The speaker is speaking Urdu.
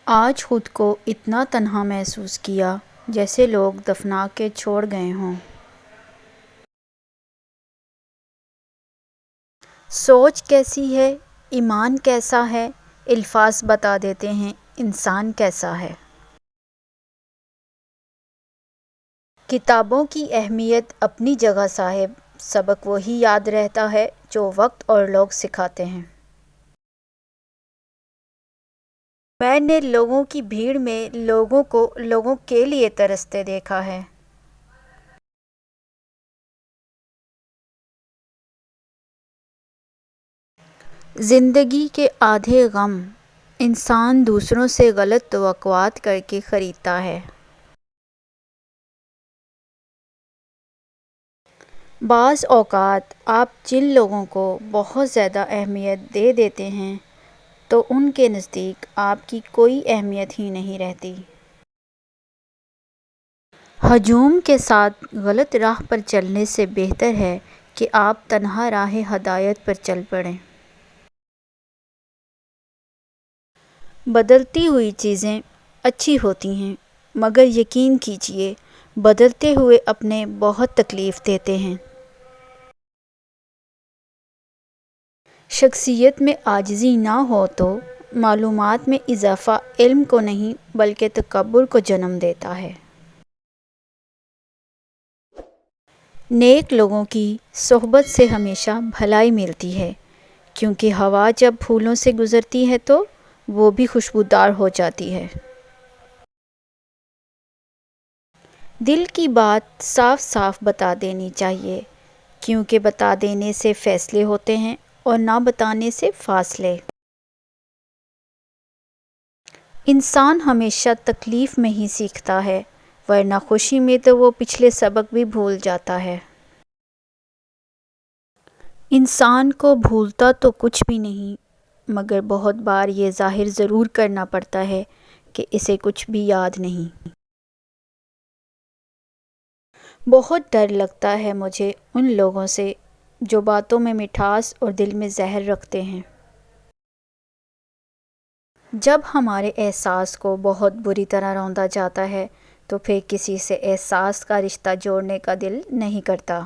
آج خود کو اتنا تنہا محسوس کیا جیسے لوگ دفنا کے چھوڑ گئے ہوں۔ سوچ کیسی ہے، ایمان کیسا ہے، الفاظ بتا دیتے ہیں انسان کیسا ہے۔ کتابوں کی اہمیت اپنی جگہ صاحب، سبق وہی یاد رہتا ہے جو وقت اور لوگ سکھاتے ہیں۔ میں نے لوگوں کی بھیڑ میں لوگوں کو لوگوں کے لیے ترستے دیکھا ہے۔ زندگی کے آدھے غم انسان دوسروں سے غلط توقعات کر کے خریدتا ہے۔ بعض اوقات آپ جن لوگوں کو بہت زیادہ اہمیت دے دیتے ہیں تو ان کے نزدیک آپ کی کوئی اہمیت ہی نہیں رہتی۔ ہجوم کے ساتھ غلط راہ پر چلنے سے بہتر ہے کہ آپ تنہا راہ ہدایت پر چل پڑیں۔ بدلتی ہوئی چیزیں اچھی ہوتی ہیں مگر یقین کیجیے بدلتے ہوئے اپنے بہت تکلیف دیتے ہیں۔ شخصیت میں عاجزی نہ ہو تو معلومات میں اضافہ علم کو نہیں بلکہ تکبر کو جنم دیتا ہے۔ نیک لوگوں کی صحبت سے ہمیشہ بھلائی ملتی ہے کیونکہ ہوا جب پھولوں سے گزرتی ہے تو وہ بھی خوشبودار ہو جاتی ہے۔ دل کی بات صاف صاف بتا دینی چاہیے کیونکہ بتا دینے سے فیصلے ہوتے ہیں اور نہ بتانے سے فاصلے۔ انسان ہمیشہ تکلیف میں ہی سیکھتا ہے ورنہ خوشی میں تو وہ پچھلے سبق بھی بھول جاتا ہے۔ انسان کو بھولتا تو کچھ بھی نہیں مگر بہت بار یہ ظاہر ضرور کرنا پڑتا ہے کہ اسے کچھ بھی یاد نہیں۔ بہت ڈر لگتا ہے مجھے ان لوگوں سے جو باتوں میں مٹھاس اور دل میں زہر رکھتے ہیں۔ جب ہمارے احساس کو بہت بری طرح روندا جاتا ہے تو پھر کسی سے احساس کا رشتہ جوڑنے کا دل نہیں کرتا۔